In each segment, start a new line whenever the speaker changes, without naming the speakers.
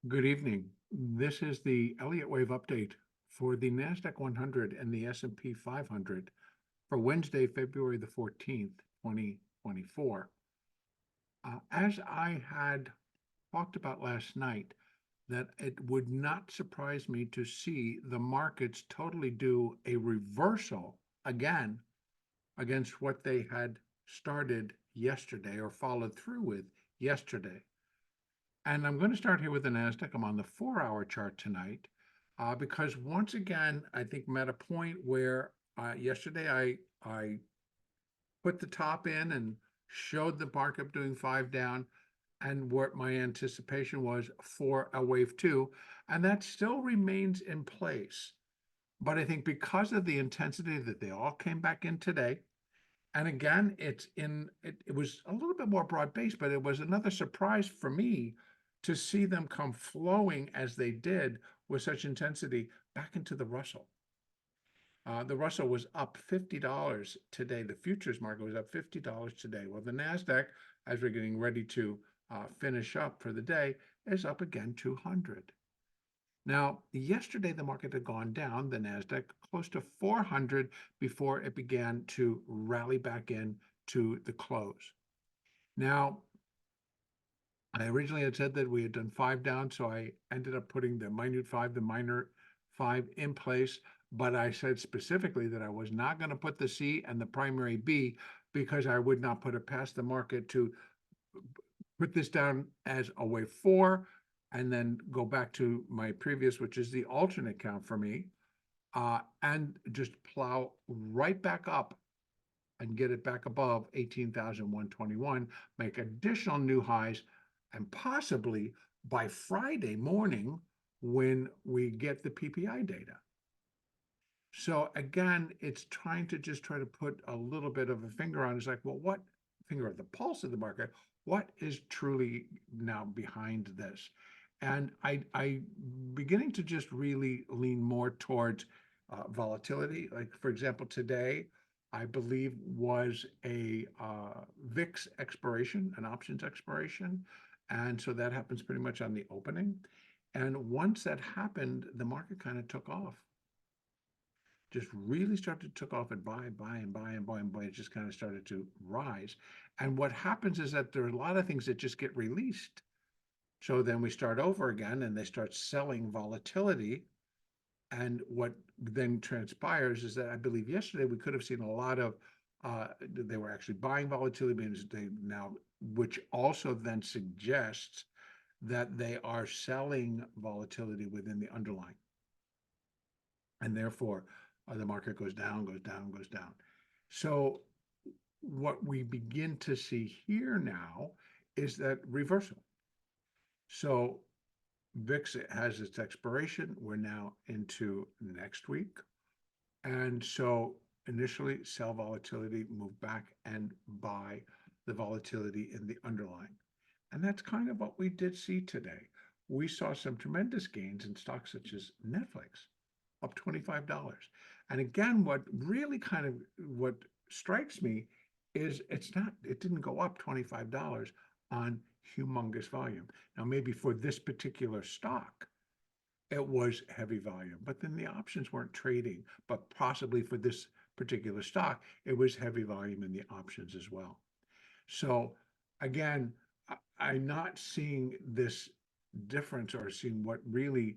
Good evening. This is the Elliott wave update for the NASDAQ 100 and the S&P 500 for Wednesday, February the 14th, 2024. As I had talked about last night, that it would not surprise me to see the markets totally do a reversal again against what they had started yesterday or followed through with yesterday. And I'm going to start here with the NASDAQ. I'm on the 4-hour chart tonight because once again, I think I'm at a point where yesterday I put the top in and showed the market doing 5 down and what my anticipation was for a wave 2. And that still remains in place. But I think because of the intensity that they all came back in today, and again, it was a little bit more broad-based, but it was another surprise for me to see them come flowing as they did with such intensity back into the Russell. The Russell was up $50 today. The futures market was up $50 today. Well, the NASDAQ, as we're getting ready to finish up for the day, is up again 200. Now, yesterday the market had gone down, the NASDAQ, close to 400 before it began to rally back in to the close. Now, I originally had said that we had done 5 down, so I ended up putting the minute 5, the minor 5 in place, but I said specifically that I was not going to put the C and the primary B because I would not put it past the market to put this down as a wave 4, and then go back to my previous, which is the alternate count for me, and just plow right back up and get it back above 18,121, make additional new highs, and possibly by Friday morning when we get the PPI data. So again, it's trying to just try to put a little bit of a finger on. It's like, well, what finger of the pulse of the market? What is truly now behind this? And I beginning to just really lean more towards volatility. Like, for example, today, I believe was a VIX expiration, an options expiration. And so that happens pretty much on the opening. And once that happened, the market kind of took off. Just really started to took off and buy and buy and buy and buy and buy. It just kind of started to rise. And what happens is that there are a lot of things that just get released. So then we start over again and they start selling volatility. And what then transpires is that I believe yesterday we could have seen a lot of, they were actually buying volatility, means they now, which also then suggests that they are selling volatility within the underlying. And therefore, the market goes down, goes down, goes down. So what we begin to see here now is that reversal. So VIX has its expiration. We're now into next week. And so initially sell volatility, move back and buy the volatility in the underlying. And that's kind of what we did see today. We saw some tremendous gains in stocks such as Netflix, up $25. And again, what really kind of what strikes me is it didn't go up $25 on humongous volume. Now, maybe for this particular stock, it was heavy volume, but then the options weren't trading, but possibly for this particular stock, it was heavy volume in the options as well. So again, I'm not seeing this difference or seeing what really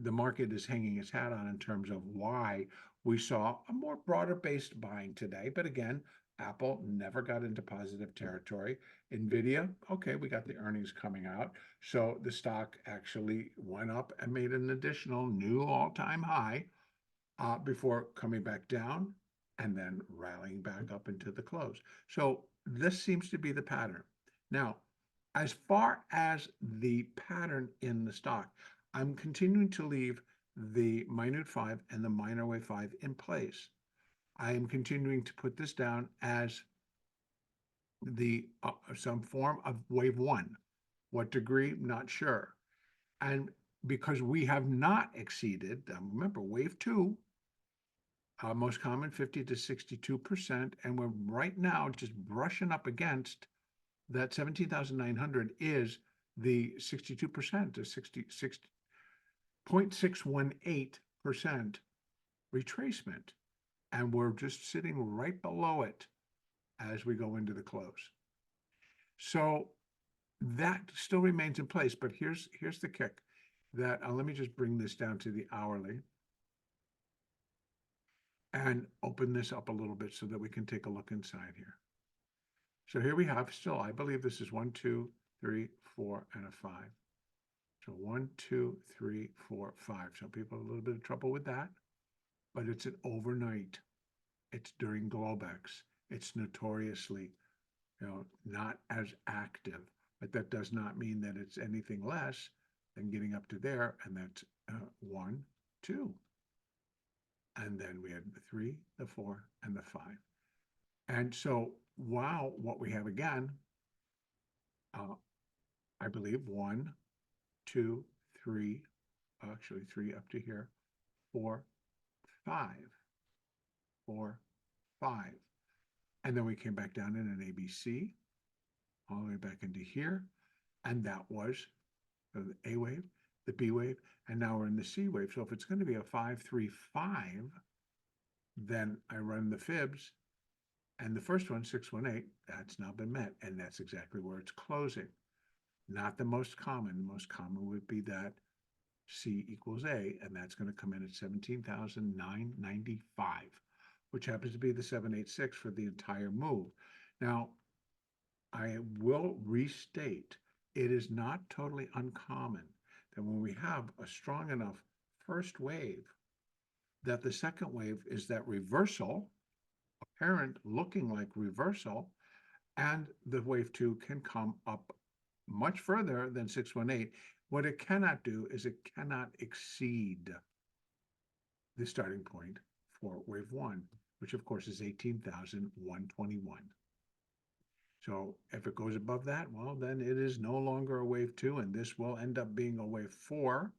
the market is hanging its hat on in terms of why we saw a more broader based buying today. But again, Apple never got into positive territory. Nvidia, okay, we got the earnings coming out. So the stock actually went up and made an additional new all-time high before coming back down and then rallying back up into the close. So this seems to be the pattern. Now, as far as the pattern in the stock, I'm continuing to leave the minute 5 and the minor wave 5 in place. I am continuing to put this down as the some form of wave 1. What degree? Not sure. And because we have not exceeded, remember wave 2, most common 50 to 62%, and we're right now just brushing up against that 17,900 is the 62% to 0.618% retracement. And we're just sitting right below it as we go into the close. So that still remains in place, but here's the kick that let me just bring this down to the hourly and open this up a little bit so that we can take a look inside here. So here we have still, I believe this is 1, 2, 3, 4, and a 5. So 1, 2, 3, 4, 5. Some people have a little bit of trouble with that, but it's an overnight. It's during Globex. It's notoriously, not as active, but that does not mean that it's anything less than getting up to there, and that's 1, 2. And then we had the 3, the 4, and the 5. And so, wow, what we have again, I believe 1, 2, 3, actually 3 up to here, 4, 5, 4, 5. And then we came back down in an ABC, all the way back into here. And that was the A wave, the B wave, and now we're in the C wave. So if it's going to be a 5, 3, 5, then I run the fibs. And the first one, 618, that's now been met. And that's exactly where it's closing. Not the most common. The most common would be that C equals A, and that's going to come in at 17,995, which happens to be the 786 for the entire move. Now, I will restate, it is not totally uncommon that when we have a strong enough first wave, that the second wave is that reversal, apparent looking like reversal, and the wave 2 can come up much further than 618. What it cannot do is it cannot exceed the starting point for wave 1, which of course is 18,121. So if it goes above that, well, then it is no longer a wave 2, and this will end up being a wave 4.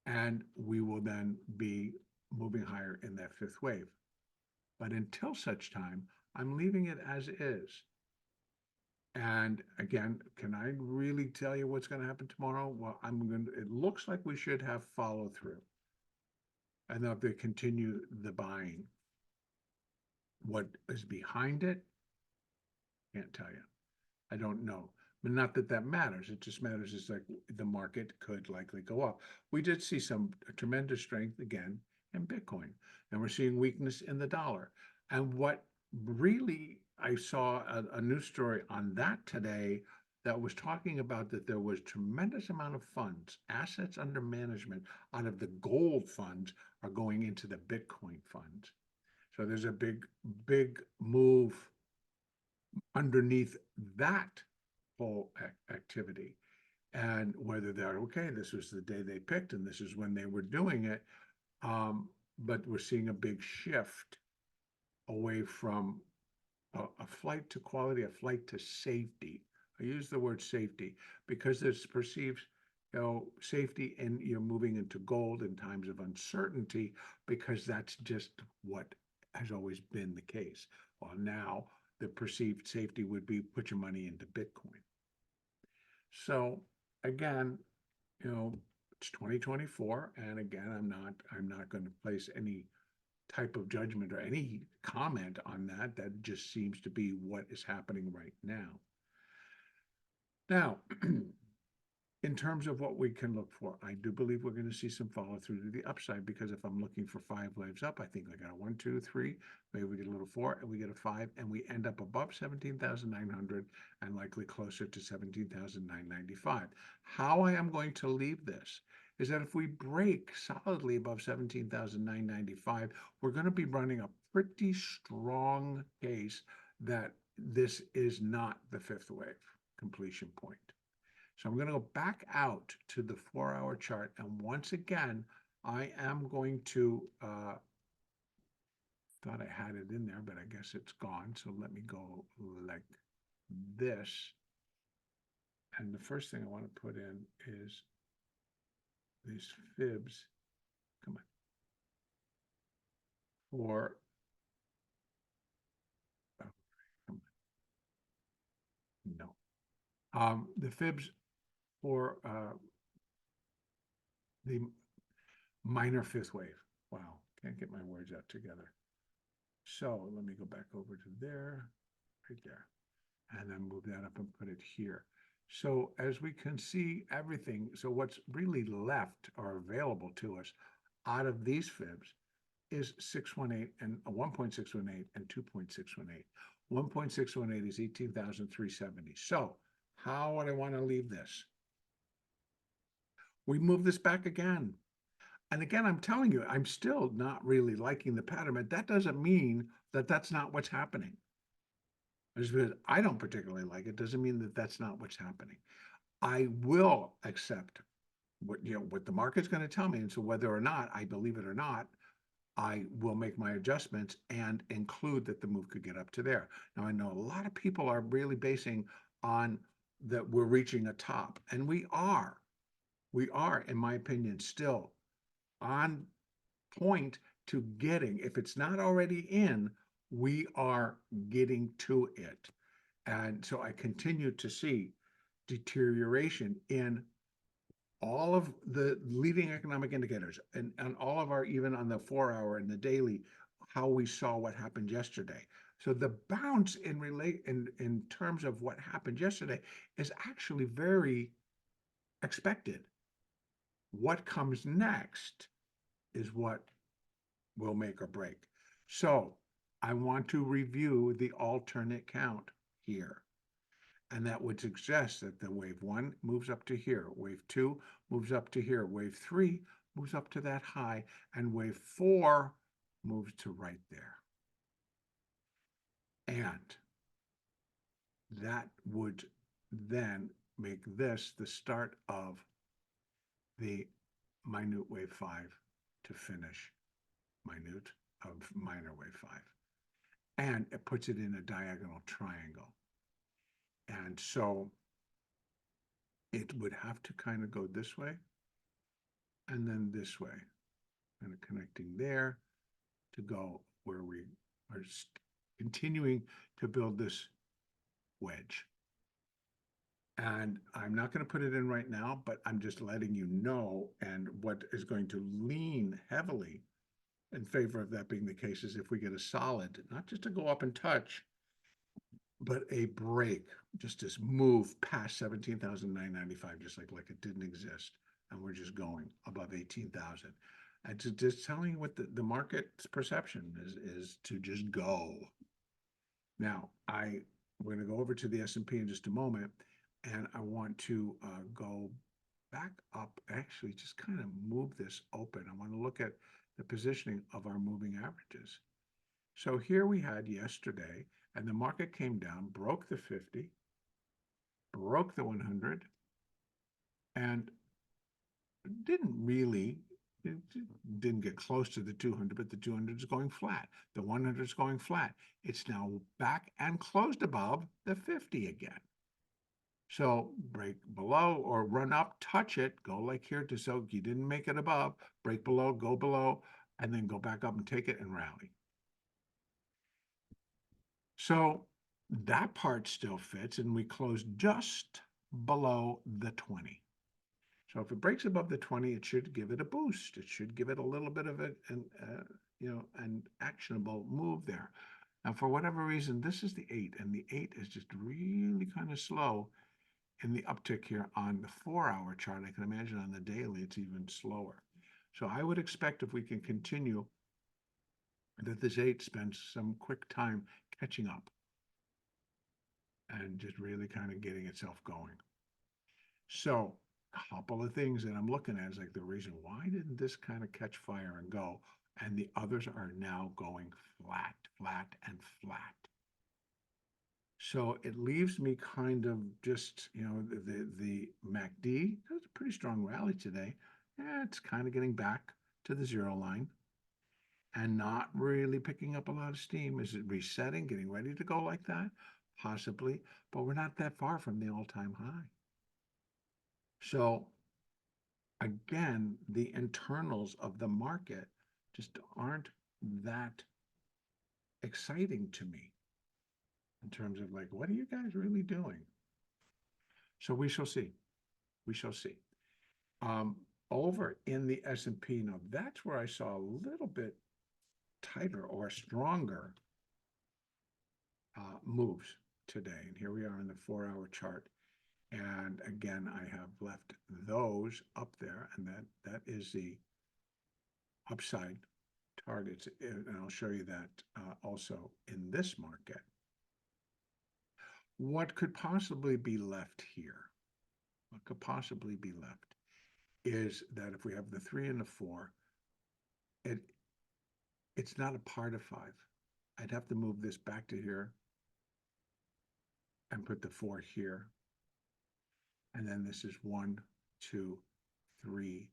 And we will then be moving higher in that fifth wave. But until such time, I'm leaving it as is. And again, can I really tell you what's going to happen tomorrow? Well, it looks like we should have follow through. And that they continue the buying. What is behind it? Can't tell you. I don't know. But not that that matters. It just matters is like the market could likely go up. We did see some tremendous strength again in Bitcoin. And we're seeing weakness in the dollar. And what really, I saw a news story on that today that was talking about that there was tremendous amount of funds, assets under management out of the gold funds are going into the Bitcoin funds. So there's a big move underneath that whole activity. And whether they're okay, this was the day they picked and this is when they were doing it. But we're seeing a big shift away from a flight to quality, a flight to safety. I use the word safety because there's perceived safety and you're moving into gold in times of uncertainty because that's just what has always been the case. Well, now the perceived safety would be put your money into Bitcoin. So again, it's 2024, and again, I'm not going to place any type of judgment or any comment on that. That just seems to be what is happening right now. Now, in terms of what we can look for, I do believe we're going to see some follow through to the upside because if I'm looking for 5 waves up, I think I got a 1, 2, 3, maybe we get a little 4 and we get a 5 and we end up above 17,900 and likely closer to 17,995. How I am going to leave this is that if we break solidly above 17,995, we're going to be running a pretty strong case that this is not the fifth wave completion point. So I'm going to go back out to the 4-hour chart. And once again, I am going to, thought I had it in there, but I guess it's gone. So let me go like this. And the first thing I want to put in is these fibs. Come on. For, oh, come on. No. The fibs for the minor fifth wave. Wow, can't get my words out together. So let me go back over to there, right there, and then move that up and put it here. So as we can see everything, so what's really left or available to us out of these fibs is 618 and 1.618 and 2.618. 1.618 is 18,370. So how would I want to leave this? We move this back again. And again, I'm telling you, I'm still not really liking the pattern, but that doesn't mean that that's not what's happening. Just because I don't particularly like it doesn't mean that that's not what's happening. I will accept what the market's going to tell me, and so whether or not I believe it or not, I will make my adjustments and include that the move could get up to there. Now, I know a lot of people are really basing on that we're reaching a top, and we are. We are, in my opinion, still on point to getting, if it's not already in, we are getting to it. And so I continue to see deterioration in all of the leading economic indicators and all of our, even on the 4-hour and the daily, how we saw what happened yesterday. So the bounce in terms of what happened yesterday is actually very expected. What comes next is what will make or break. So I want to review the alternate count here. And that would suggest that the wave 1 moves up to here, wave 2 moves up to here, wave 3 moves up to that high, and wave 4 moves to right there. And that would then make this the start of the minute wave 5 to finish minute of minor wave 5. And it puts it in a diagonal triangle. And so it would have to kind of go this way and then this way, kind of connecting there to go where we are continuing to build this wedge. And I'm not going to put it in right now, but I'm just letting you know. And what is going to lean heavily in favor of that being the case is if we get a solid, not just to go up and touch, but a break, just this move past 17,995, just like it didn't exist. And we're just going above 18,000. And just telling you what the market's perception is to just go. Now, we're going to go over to the S&P in just a moment, and I want to go back up, actually just kind of move this open. I want to look at the positioning of our moving averages. So here we had yesterday, and the market came down, broke the 50, broke the 100, and it didn't get close to the 200, but the 200 is going flat. The 100 is going flat. It's now back and closed above the 50 again. So break below or run up, touch it, go like here to, so you didn't make it above, break below, go below, and then go back up and take it and rally. So that part still fits, and we close just below the 20. So if it breaks above the 20, it should give it a boost. It should give it a little bit of an actionable move there. Now, for whatever reason, this is the 8, and the 8 is just really kind of slow in the uptick here on the 4-hour chart. I can imagine on the daily, it's even slower. So I would expect if we can continue that this 8 spends some quick time catching up and just really kind of getting itself going. So a couple of things that I'm looking at is like the reason why didn't this kind of catch fire and go, and the others are now going flat, flat, and flat. So it leaves me kind of just, the MACD, that's a pretty strong rally today. Yeah, it's kind of getting back to the 0 line and not really picking up a lot of steam. Is it resetting, getting ready to go like that? Possibly, but we're not that far from the all-time high. So again, the internals of the market just aren't that exciting to me in terms of like, what are you guys really doing? So we shall see. We shall see. Over in the S&P, now that's where I saw a little bit tighter or stronger moves today. And here we are in the 4-hour chart. And again, I have left those up there, and that is the upside targets. And I'll show you that also in this market. What could possibly be left here? What could possibly be left is that if we have the 3 and the 4, it's not a part of 5. I'd have to move this back to here and put the 4 here. And then this is 1, 2, 3,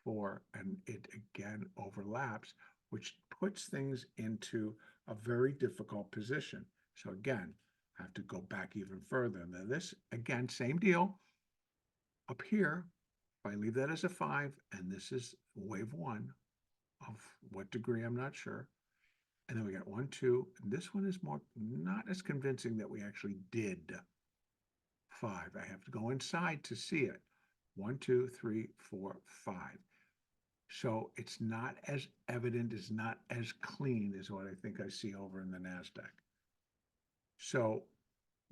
4, and it again overlaps, which puts things into a very difficult position. So again, I have to go back even further. Now this, again, same deal. Up here, if I leave that as a 5, and this is wave 1, of what degree, I'm not sure. And then we got 1, 2, and this one is more, not as convincing that we actually did 5. I have to go inside to see it. 1, 2, 3, 4, 5. So it's not as evident, it's not as clean as what I think I see over in the NASDAQ. So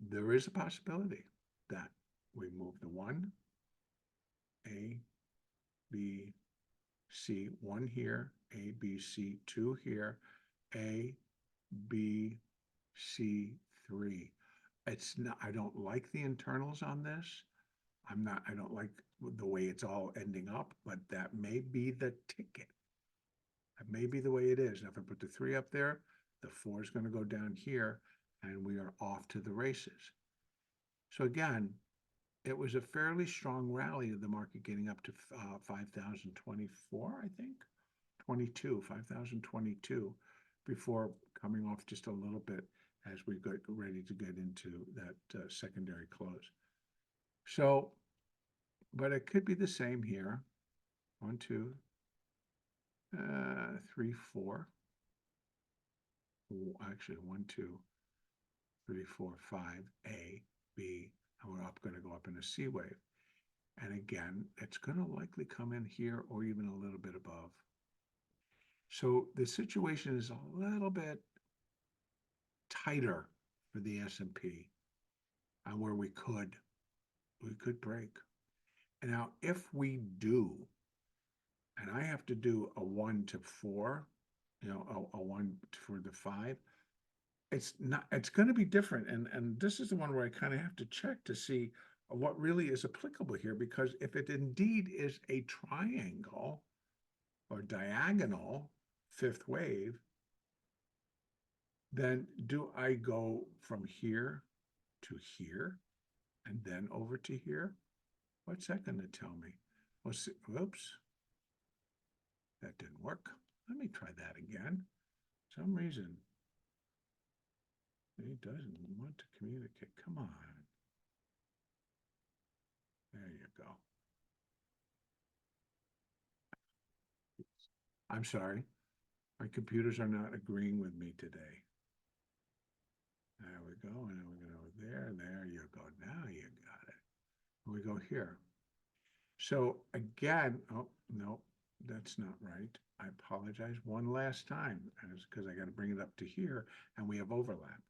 there is a possibility that we move the 1, A, B, C, 1 here, A, B, C, 2 here, A, B, C, 3. It's not, I don't like the internals on this. I don't like the way it's all ending up, but that may be the ticket. That may be the way it is. Now, if I put the 3 up there, the 4 is going to go down here, and we are off to the races. So again, it was a fairly strong rally of the market getting up to 5,024, I think, 5,022, before coming off just a little bit as we got ready to get into that secondary close. So, but it could be the same here. 1, 2, 3, 4. Actually, 1, 2, 3, 4, 5, A, B, and we're going to go up in a C wave. And again, it's going to likely come in here or even a little bit above. So the situation is a little bit tighter for the S&P, and where we could break. And now if we do, and I have to do a 1 to 4, a 1 for the 5, it's going to be different. And this is the one where I kind of have to check to see what really is applicable here, because if it indeed is a triangle or diagonal 5th wave, then do I go from here to here and then over to here? What's that going to tell me? Well, whoops, that didn't work. Let me try that again. For some reason, it doesn't want to communicate. Come on. There you go. I'm sorry. My computers are not agreeing with me today. There we go. And then we're going to go there. There you go. Now you got it. And we go here. So again, oh, no, that's not right. I apologize one last time, because I got to bring it up to here, and we have overlap.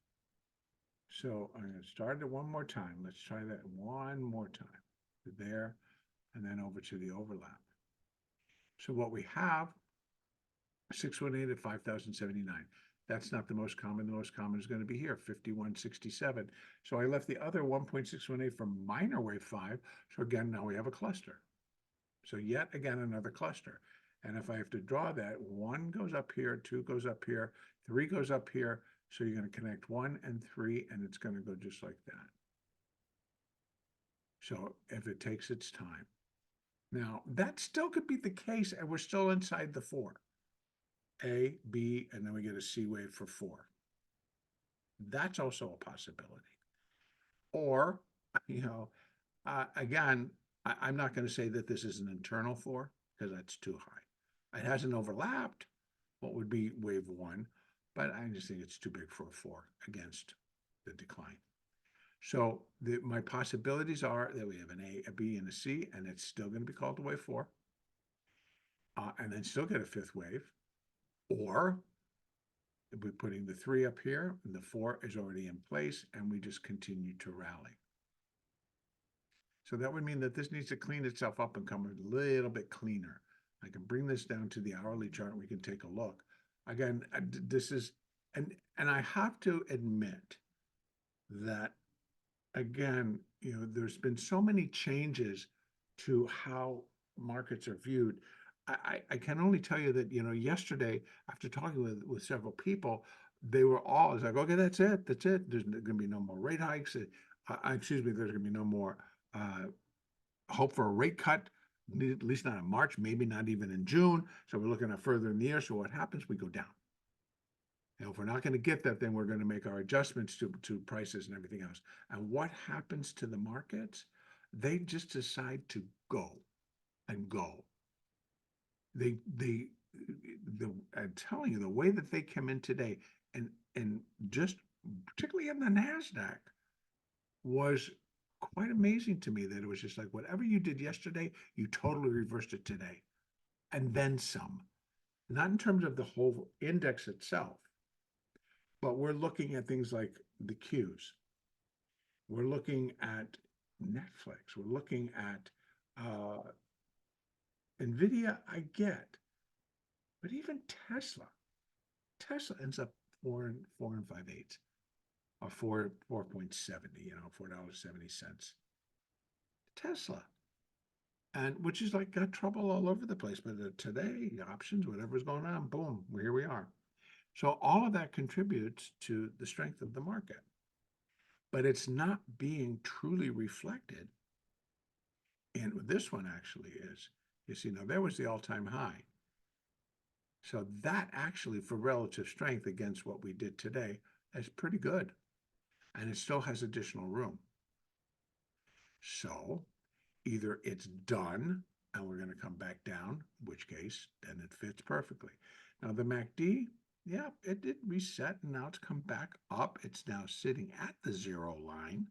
So I'm going to start it one more time. Let's try that one more time. There, and then over to the overlap. So what we have, 618 at 5,079. That's not the most common. The most common is going to be here, 5167. So I left the other 1.618 for minor wave 5. So again, now we have a cluster. So yet again, another cluster. And if I have to draw that, 1 goes up here, 2 goes up here, 3 goes up here. So you're going to connect 1 and 3, and it's going to go just like that. So if it takes its time. Now, that still could be the case, and we're still inside the 4. A, B, and then we get a C wave for 4. That's also a possibility. Or, again, I'm not going to say that this is an internal 4, because that's too high. It hasn't overlapped what would be wave 1, but I just think it's too big for a 4 against the decline. So my possibilities are that we have an A, a B, and a C, and it's still going to be called a wave 4, and then still get a 5th wave. Or we're putting the 3 up here, and the 4 is already in place, and we just continue to rally. So that would mean that this needs to clean itself up and come a little bit cleaner. I can bring this down to the hourly chart and we can take a look. Again, this is, and I have to admit that, again, there's been so many changes to how markets are viewed. I can only tell you that, yesterday, after talking with several people, they were all, it's like, okay, that's it. There's going to be no more rate hikes. Excuse me, there's going to be no more hope for a rate cut, at least not in March, maybe not even in June. So we're looking at further in the year. So what happens? We go down. And if we're not going to get that, then we're going to make our adjustments to prices and everything else. And what happens to the markets? They just decide to go and go. I'm telling you, the way that they came in today, and just particularly in the NASDAQ, was quite amazing to me, that it was just like whatever you did yesterday, you totally reversed it today, and then some. Not in terms of the whole index itself, but we're looking at things like the Qs. We're looking at Netflix. We're looking at NVIDIA, I get, but even Tesla ends up 4.5/8, or 4.70, $4.70. Tesla. And which is like got trouble all over the place. But today, options, whatever's going on, boom, here we are. So all of that contributes to the strength of the market. But it's not being truly reflected in this one. Actually is. You see, now there was the all-time high. So that actually, for relative strength against what we did today, is pretty good. And it still has additional room. So either it's done and we're going to come back down, in which case then it fits perfectly. Now the MACD, yeah, it did reset and now it's come back up. It's now sitting at the 0 line.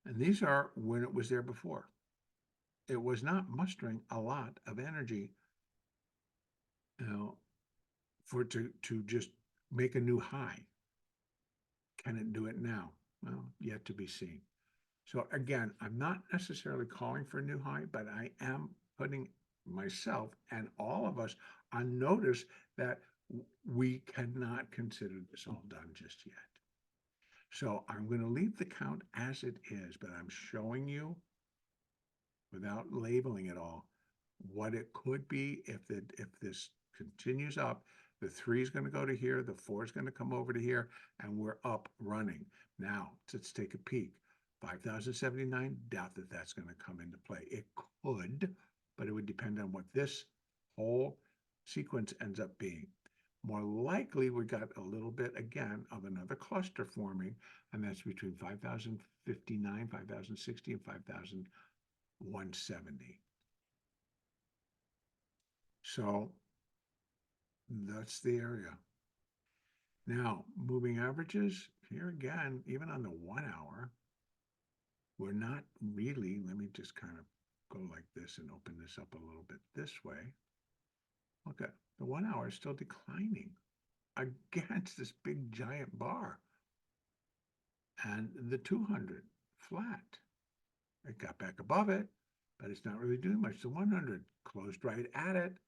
And these are when it was there before. It was not mustering a lot of energy, for to just make a new high. Can it do it now? Well, yet to be seen. So again, I'm not necessarily calling for a new high, but I am putting myself and all of us on notice that we cannot consider this all done just yet. So I'm going to leave the count as it is, but I'm showing you, without labeling it all, what it could be if this continues up. The 3 is going to go to here, the 4 is going to come over to here, and we're up running. Now, let's take a peek. 5,079, doubt that that's going to come into play. It could, but it would depend on what this whole sequence ends up being. More likely, we got a little bit, again, of another cluster forming, and that's between 5,059, 5,060, and 5,170. So that's the area. Now, moving averages, here again, even on the 1 hour, we're not really, let me just kind of go like this and open this up a little bit this way. Okay, the 1 hour is still declining against this big giant bar. And the 200 flat. It got back above it, but it's not really doing much. The 100 closed right at it.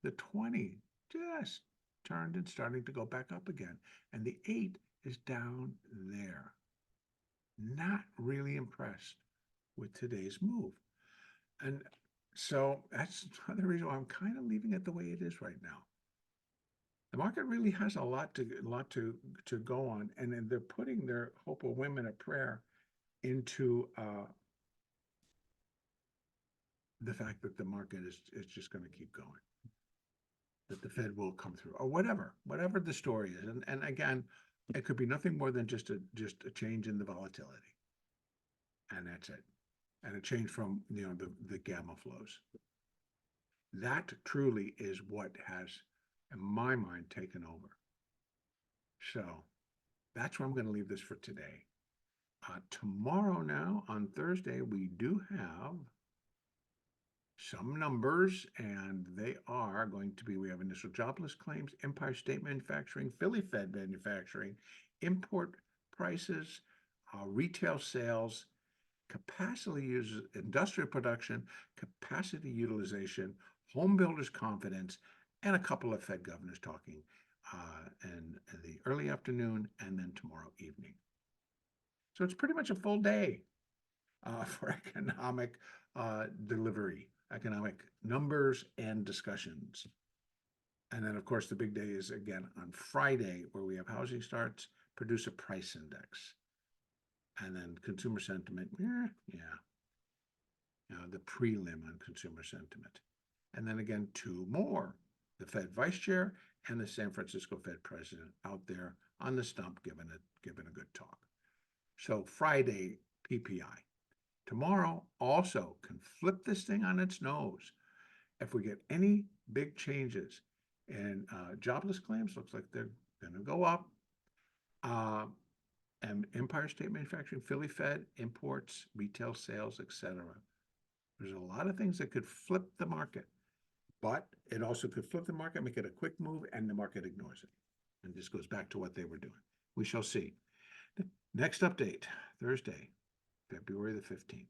The 20 just turned and starting to go back up again. And the 8 is down there. Not really impressed with today's move. And so that's another reason why I'm kind of leaving it the way it is right now. The market really has a lot to go on, and then they're putting their hope of women at prayer into the fact that the market is just going to keep going, that the Fed will come through, or whatever the story is. And again, it could be nothing more than just a change in the volatility, and that's it, and a change from the gamma flows. That truly is what has, in my mind, taken over. So that's where I'm going to leave this for today. Tomorrow now, on Thursday, we do have some numbers, and they are going to be, we have initial jobless claims, Empire State Manufacturing, Philly Fed Manufacturing, import prices, retail sales, capacity users, industrial production, capacity utilization, home builders confidence, and a couple of Fed governors talking in the early afternoon and then tomorrow evening. So it's pretty much a full day for economic delivery, economic numbers and discussions. And then, of course, the big day is again on Friday, where we have housing starts, producer price index, and then consumer sentiment. The prelim on consumer sentiment. And then again, two more, the Fed vice chair and the San Francisco Fed president out there on the stump giving a good talk. So Friday, PPI. Tomorrow also can flip this thing on its nose. If we get any big changes in jobless claims, looks like they're going to go up. And Empire State Manufacturing, Philly Fed, imports, retail sales, etc. There's a lot of things that could flip the market, but it also could flip the market, make it a quick move, and the market ignores it. And this goes back to what they were doing. We shall see. The next update, Thursday, February the 15th.